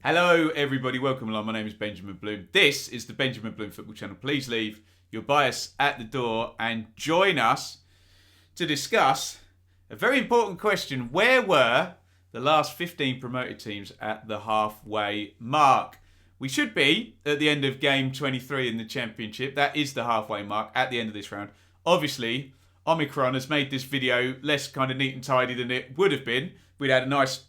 Hello everybody, welcome along. My name is Benjamin Bloom. This is the Benjamin Bloom Football Channel. Please leave your bias at the door and join us to discuss a very important question. Where were the last 15 promoted teams at the halfway mark? We should be at the end of game 23 in the Championship. That is the halfway mark at the end of this round. Obviously, Omicron has made this video less kind of neat and tidy than it would have been. We'd had a nice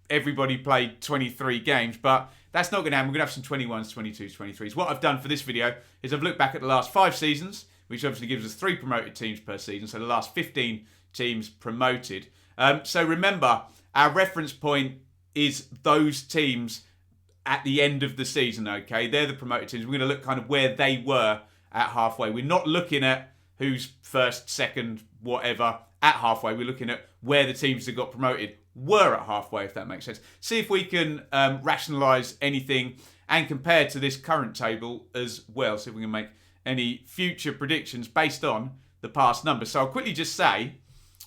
everybody played 23 games, but that's not going to happen. We're going to have some 21s, 22s, 23s. What I've done for this video is I've looked back at the last 5 seasons, which obviously gives us 3 promoted teams per season, so the last 15 teams promoted. So remember, our reference point is those teams at the end of the season, okay? They're the promoted teams. We're going to look kind of where they were at halfway. We're not looking at who's first, second, whatever, at halfway. We're looking at where the teams that got promoted were at halfway, if that makes sense. See if we can rationalise anything and compare to this current table as well. See if we can make any future predictions based on the past numbers. So I'll quickly just say,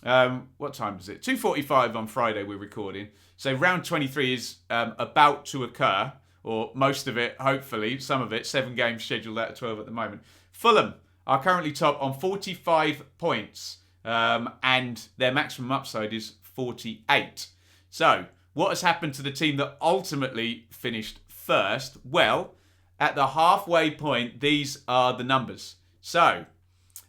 what time is it? 2:45 on Friday we're recording. So round 23 is about to occur, or most of it, hopefully, some of it, 7 games scheduled out of 12 at the moment. Fulham are currently top on 45 points, and their maximum upside is 48. So, what has happened to the team that ultimately finished first? Well, at the halfway point, these are the numbers. So,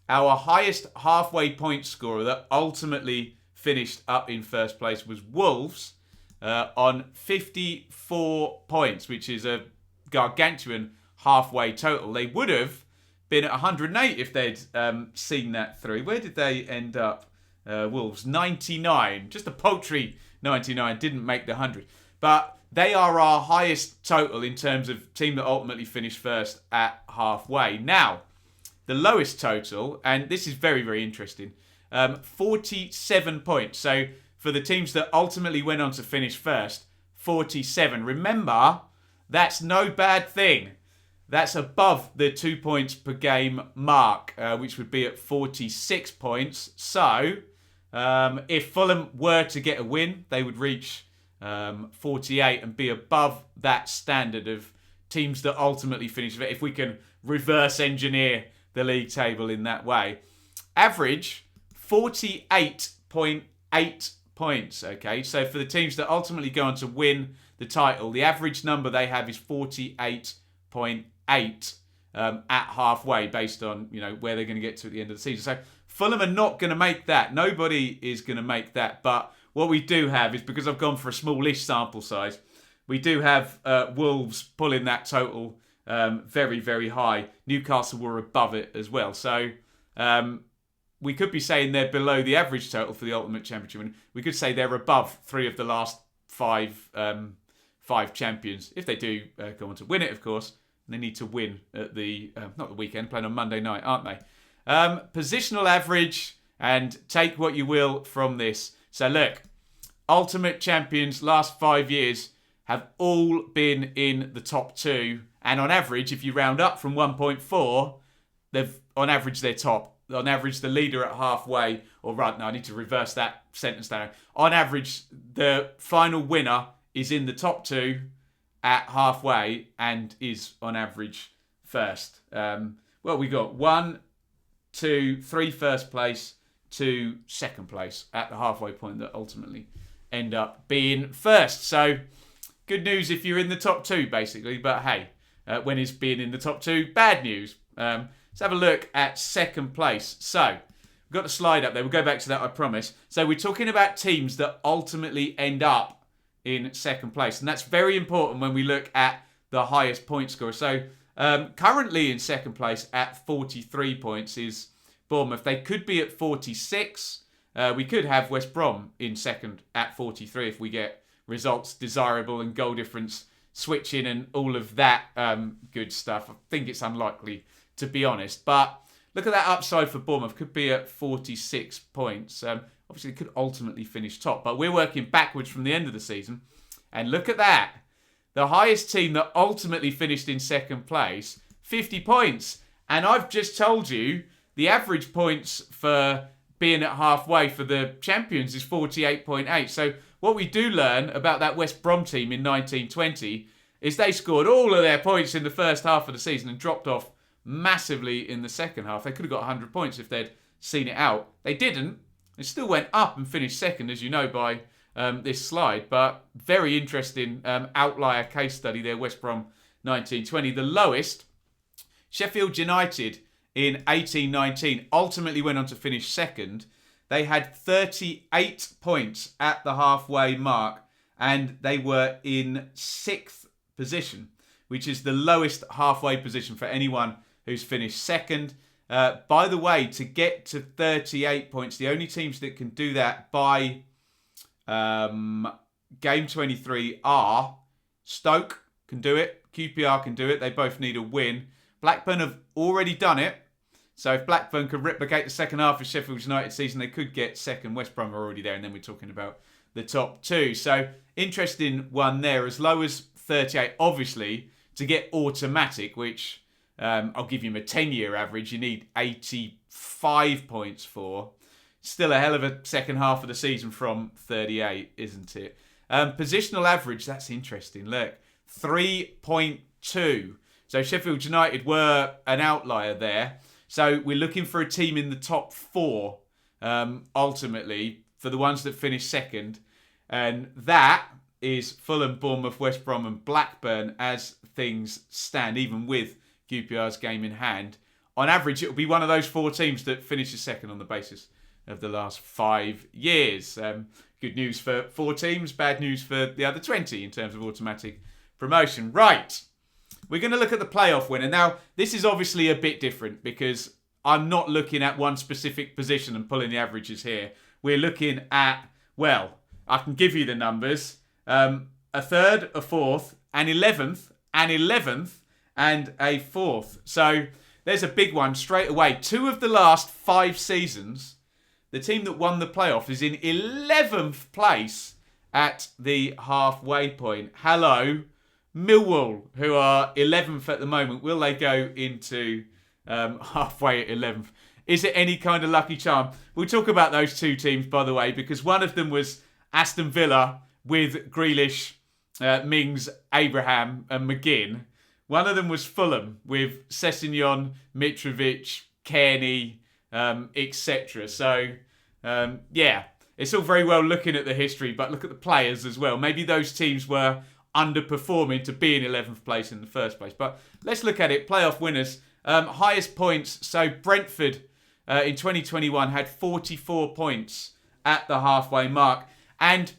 our highest halfway point scorer that ultimately finished up in first place was Wolves on 54 points, which is a gargantuan halfway total. They would have been at 108 if they'd seen that through. Where did they end up? Wolves, 99. Just a paltry 99. Didn't make the 100. But they are our highest total in terms of team that ultimately finished first at halfway. Now, the lowest total, and this is very, very interesting, 47 points. So, for the teams that ultimately went on to finish first, 47. Remember, that's no bad thing. That's above the 2 points per game mark, which would be at 46 points. So, if Fulham were to get a win, they would reach 48 and be above that standard of teams that ultimately finish. If we can reverse engineer the league table in that way. Average, 48.8 points, okay? So for the teams that ultimately go on to win the title, the average number they have is 48.8 at halfway, based on where they're going to get to at the end of the season. So Fulham are not going to make that. Nobody is going to make that. But what we do have is, because I've gone for a smallish sample size, we do have Wolves pulling that total very, very high. Newcastle were above it as well. So we could be saying they're below the average total for the Ultimate Championship. And we could say they're above 3 of the last 5 champions. If they do go on to win it, of course. They need to win at the, not the weekend, playing on Monday night, aren't they? Positional average, and take what you will from this. So look, Ultimate Champions last 5 years have all been in the top 2. And on average, if you round up from 1.4, on average they're top. On average, the leader at halfway, or right, no, I need to reverse that sentence down. On average, the final winner is in the top 2 at halfway and is on average first. Well, we got 1, 2, 3 first place, 2 second place at the halfway point that ultimately end up being first. So good news if you're in the top 2, basically. But hey, when is being in the top 2? Bad news. Let's have a look at second place. So we've got the slide up there. We'll go back to that, I promise. So we're talking about teams that ultimately end up in second place. And that's very important when we look at the highest point scorer. So currently in second place at 43 points is Bournemouth. They could be at 46. We could have West Brom in second at 43 if we get results desirable and goal difference switching and all of that good stuff. I think it's unlikely, to be honest. But look at that upside for Bournemouth. Could be at 46 points. Obviously, they could ultimately finish top. But we're working backwards from the end of the season. And look at that. The highest team that ultimately finished in second place, 50 points. And I've just told you the average points for being at halfway for the champions is 48.8. So what we do learn about that West Brom team in 1920 is they scored all of their points in the first half of the season and dropped off massively in the second half. They could have got 100 points if they'd seen it out. They didn't. They still went up and finished second, as you know by this slide. But very interesting outlier case study there, West Brom 1920. The lowest, Sheffield United in 18-19, ultimately went on to finish second. They had 38 points at the halfway mark, and they were in 6th position, which is the lowest halfway position for anyone who's finished second. By the way, to get to 38 points, the only teams that can do that by game 23 are Stoke can do it, QPR can do it. They both need a win. Blackburn have already done it. So if Blackburn could replicate the second half of Sheffield United season, they could get second. West Brom are already there, and then we're talking about the top two. So interesting one there, as low as 38. Obviously, to get automatic, which I'll give you a 10-year average, you need 85 points for. Still a hell of a second half of the season from 38, isn't it? Positional average, that's interesting. Look, 3.2. So Sheffield United were an outlier there. So we're looking for a team in the top 4, ultimately, for the ones that finish second. And that is Fulham, Bournemouth, West Brom and Blackburn as things stand, even with QPR's game in hand. On average, it will be one of those 4 teams that finishes second on the basis of the last 5 years. Good news for 4 teams, bad news for the other 20 in terms of automatic promotion. Right. We're going to look at the playoff winner. Now, this is obviously a bit different because I'm not looking at one specific position and pulling the averages here. We're looking at, well, I can give you the numbers. A third, a fourth, an 11th, and a 4th. So there's a big one straight away. 2 of the last 5 seasons, the team that won the playoff is in 11th place at the halfway point. Hello, Millwall, who are 11th at the moment. Will they go into halfway at 11th? Is it any kind of lucky charm? We'll talk about those 2 teams, by the way, because one of them was Aston Villa with Grealish, Mings, Abraham and McGinn. One of them was Fulham with Sessegnon, Mitrovic, Kearney, etc. So, yeah, it's all very well looking at the history, but look at the players as well. Maybe those teams were underperforming to be in 11th place in the first place. But let's look at it. Playoff winners. Highest points. So Brentford in 2021 had 44 points at the halfway mark. And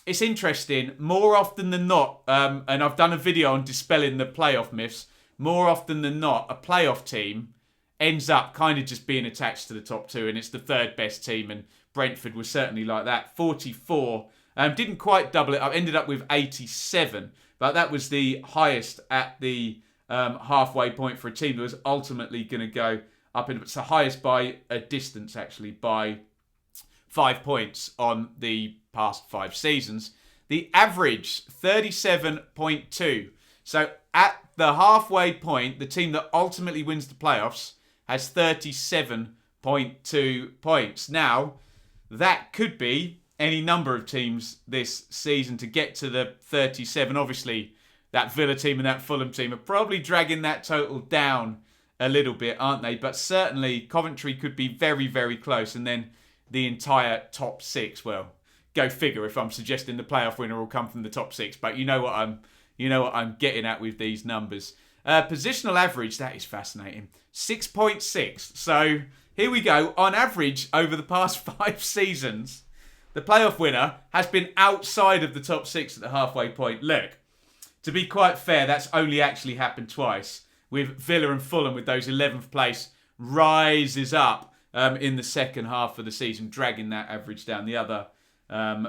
it's interesting, more often than not, and I've done a video on dispelling the playoff myths, more often than not, a playoff team ends up kind of just being attached to the top 2, and it's the 3rd best team, and Brentford was certainly like that. 44. Didn't quite double it up, ended up with 87, but that was the highest at the halfway point for a team that was ultimately going to go up. It's the highest by a distance, actually, by 5 points on the past 5 seasons. The average, 37.2. So at the halfway point, the team that ultimately wins the playoffs has 37.2 points. Now, that could be any number of teams this season to get to the 37. Obviously, that Villa team and that Fulham team are probably dragging that total down a little bit, aren't they? But certainly, Coventry could be very, very close. And then the entire top 6, well, go figure if I'm suggesting the playoff winner will come from the top 6. But you know what I'm getting at with these numbers. Positional average, that is fascinating. 6.6. So here we go. On average, over the past 5 seasons, the playoff winner has been outside of the top 6 at the halfway point. Look, to be quite fair, that's only actually happened twice, with Villa and Fulham with those 11th place rises up in the second half of the season, dragging that average down. The other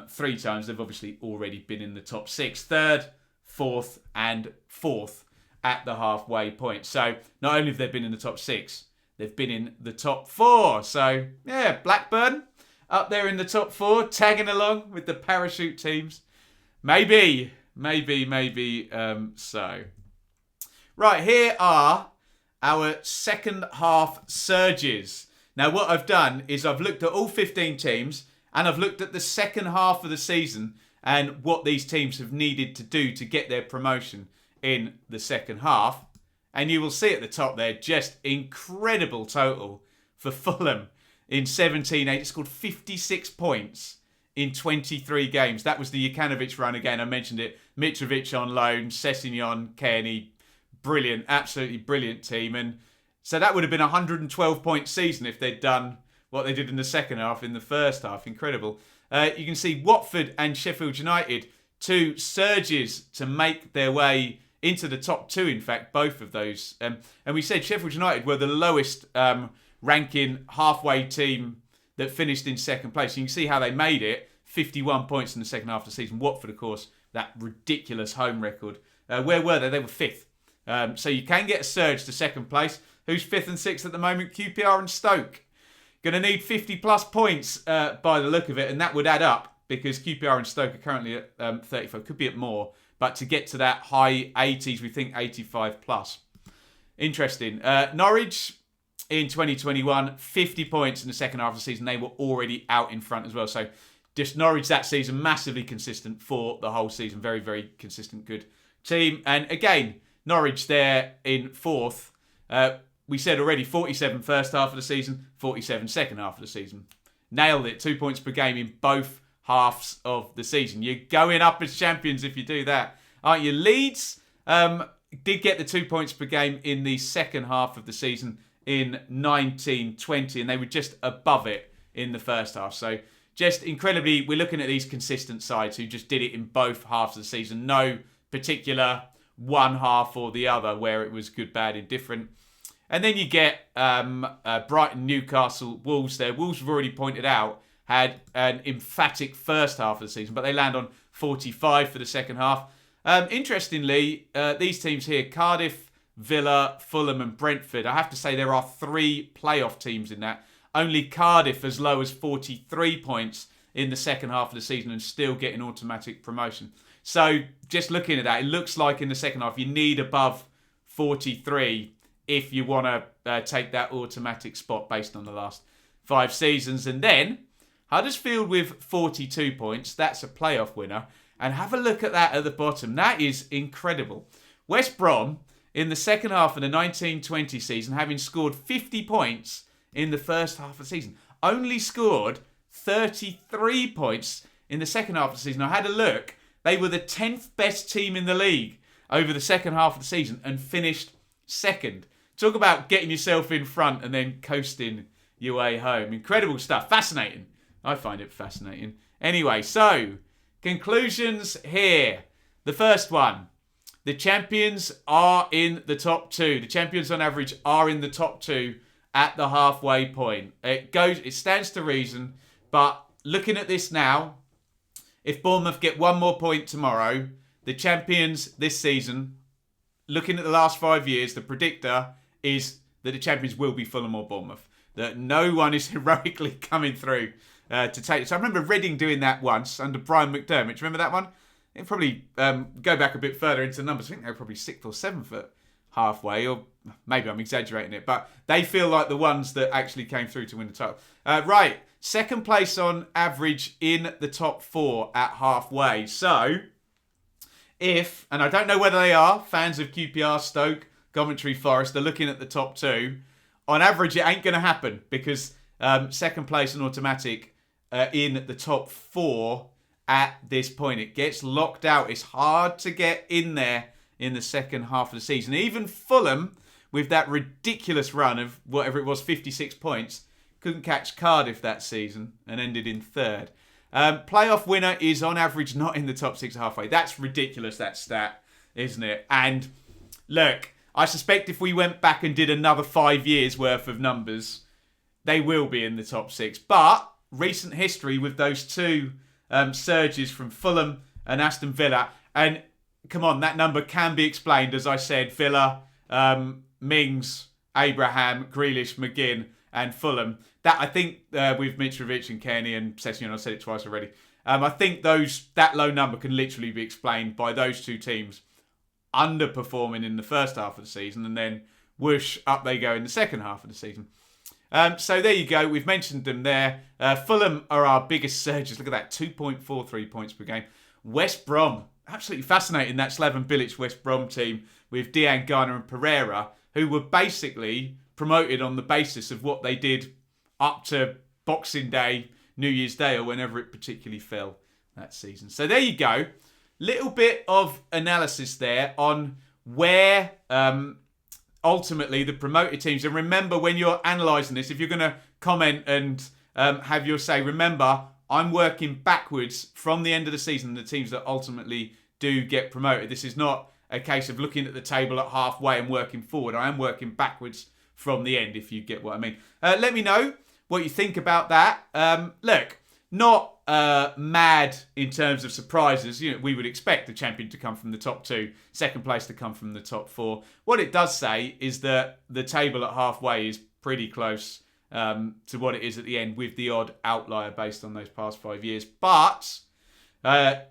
3 times, they've obviously already been in the top 6. 3rd, 4th and 4th at the halfway point. So not only have they been in the top 6, they've been in the top 4. So, yeah, Blackburn up there in the top 4, tagging along with the parachute teams. Maybe so. Right, here are our second half surges. Now, what I've done is I've looked at all 15 teams and I've looked at the second half of the season and what these teams have needed to do to get their promotion in the second half. And you will see at the top there, just incredible total for Fulham in 17-8. It scored 56 points in 23 games. That was the Jukanovic run again. I mentioned it. Mitrovic on loan, Sessegnon, Kearney. Brilliant, absolutely brilliant team. And so that would have been a 112-point season if they'd done what they did in the second half in the first half. Incredible. You can see Watford and Sheffield United, two surges to make their way into the top two, in fact, both of those. And we said Sheffield United were the lowest ranking halfway team that finished in second place. You can see how they made it. 51 points in the second half of the season. Watford, of course, that ridiculous home record. Where were they? They were fifth. So you can get a surge to second place. Who's fifth and sixth at the moment? QPR and Stoke. Going to need 50 plus points by the look of it, and that would add up because QPR and Stoke are currently at 35. Could be at more, but to get to that high 80s, we think 85 plus. Interesting. Norwich in 2021, 50 points in the second half of the season. They were already out in front as well. So just Norwich that season, massively consistent for the whole season. Very, very consistent, good team. And again, Norwich there in fourth. We said already 47 first half of the season, 47 second half of the season. Nailed it. 2 points per game in both halves of the season. You're going up as champions if you do that, aren't you? Leeds did get the 2 points per game in the second half of the season in 1920, and they were just above it in the first half. So just incredibly, we're looking at these consistent sides who just did it in both halves of the season. No particular one half or the other where it was good, bad, indifferent. And then you get Brighton, Newcastle, Wolves there. Wolves, we've already pointed out, had an emphatic first half of the season, but they land on 45 for the second half. Interestingly, these teams here, Cardiff, Villa, Fulham and Brentford, I have to say there are 3 playoff teams in that. Only Cardiff as low as 43 points in the second half of the season and still getting automatic promotion. So just looking at that, it looks like in the second half you need above 43 if you want to take that automatic spot based on the last 5 seasons. And then Huddersfield with 42 points. That's a playoff winner. And have a look at that at the bottom. That is incredible. West Brom, in the second half of the 1920 season, having scored 50 points in the first half of the season, only scored 33 points in the second half of the season. I had a look. They were the 10th best team in the league over the second half of the season and finished second. Talk about getting yourself in front and then coasting your way home. Incredible stuff. Fascinating. I find it fascinating. Anyway, so conclusions here. The first one. The champions are in the top 2. The champions on average are in the top 2 at the halfway point. It stands to reason, but looking at this now, if Bournemouth get 1 more point tomorrow, the champions this season, looking at the last 5 years, the predictor is that the champions will be Fulham or Bournemouth. That no one is heroically coming through to take it. So I remember Reading doing that once under Brian McDermott. Do you remember that one? It probably go back a bit further into the numbers. I think they were probably 6th or 7th at halfway, or maybe I'm exaggerating it, but they feel like the ones that actually came through to win the title. Right, second place on average in the top 4 at halfway. So if, and I don't know whether they are, fans of QPR, Stoke, Coventry, Forest, they're looking at the top 2. On average, it ain't going to happen because second place and automatic in the top 4 at this point. It gets locked out. It's hard to get in there in the second half of the season. Even Fulham, with that ridiculous run of whatever it was, 56 points, couldn't catch Cardiff that season and ended in 3rd. Playoff winner is on average not in the top 6 halfway. That's ridiculous, that stat, isn't it? And look, I suspect if we went back and did another 5 years worth of numbers, they will be in the top 6. But recent history with those 2 surges from Fulham and Aston Villa, and come on, that number can be explained, as I said, Villa, Mings, Abraham, Grealish, McGinn and Fulham. That I think with Mitrovic and Kearney and Sessegnon, I've said it twice already, I think that low number can literally be explained by those 2 teams underperforming in the first half of the season and then whoosh, up they go in the second half of the season. So there you go. We've mentioned them there. Fulham are our biggest surges. Look at that, 2.43 points per game. West Brom, absolutely fascinating, that Slaven Bilic West Brom team with Dean Garner and Pereira, who were basically promoted on the basis of what they did up to Boxing Day, New Year's Day, or whenever it particularly fell that season. So there you go. Little bit of analysis there on where ultimately the promoted teams, and remember when you're analysing this, if you're going to comment and have your say, remember I'm working backwards from the end of the season, the teams that ultimately do get promoted. This is not a case of looking at the table at halfway and working forward. I am working backwards from the end, if you get what I mean. Let me know what you think about that. Look, not mad in terms of surprises. You know, we would expect the champion to come from the top 2, second place to come from the top 4. What it does say is that the table at halfway is pretty close to what it is at the end, with the odd outlier based on those past 5 years. But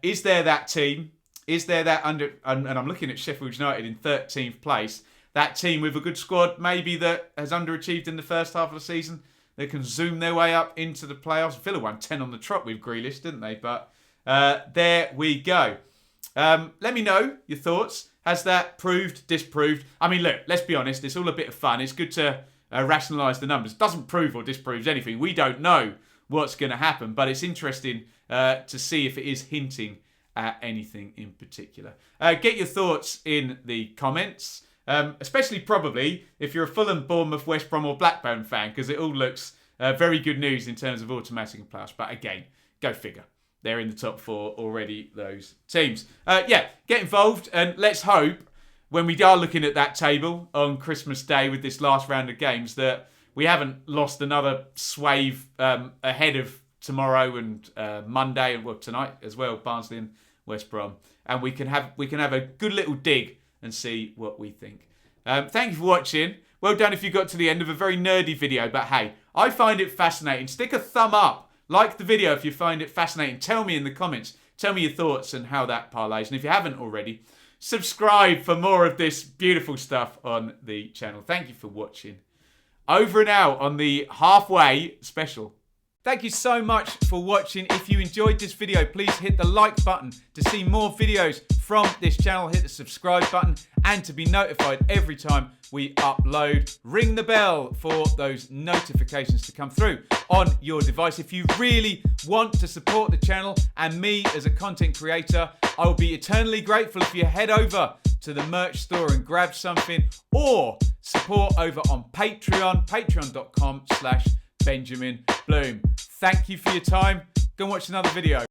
is there that team? Is there that and I'm looking at Sheffield United in 13th place, that team with a good squad maybe that has underachieved in the first half of the season, they can zoom their way up into the playoffs. Villa won 10 on the trot with Grealish, didn't they? But there we go. Let me know your thoughts. Has that proved, disproved? I mean, look, let's be honest. It's all a bit of fun. It's good to rationalise the numbers. It doesn't prove or disproves anything. We don't know what's going to happen. But it's interesting to see if it is hinting at anything in particular. Get your thoughts in the comments. Especially probably if you're a Fulham, Bournemouth, West Brom or Blackburn fan, because it all looks very good news in terms of automatic and playoffs. But again, go figure. They're in the top 4 already, those teams. Get involved, and let's hope when we are looking at that table on Christmas Day with this last round of games that we haven't lost another swathe ahead of tomorrow and Monday, and well, tonight as well, Barnsley and West Brom. And we can have a good little dig and see what we think. Thank you for watching. Well done if you got to the end of a very nerdy video, but hey, I find it fascinating. Stick a thumb up. Like the video if you find it fascinating. Tell me in the comments. Tell me your thoughts and how that parlays. And if you haven't already, subscribe for more of this beautiful stuff on the channel. Thank you for watching. Over and out on the halfway special. Thank you so much for watching. If you enjoyed this video, please hit the like button to see more videos from this channel. Hit the subscribe button and to be notified every time we upload. Ring the bell for those notifications to come through on your device. If you really want to support the channel and me as a content creator, I will be eternally grateful if you head over to the merch store and grab something, or support over on Patreon, patreon.com/Benjamin Bloom. Thank you for your time. Go and watch another video.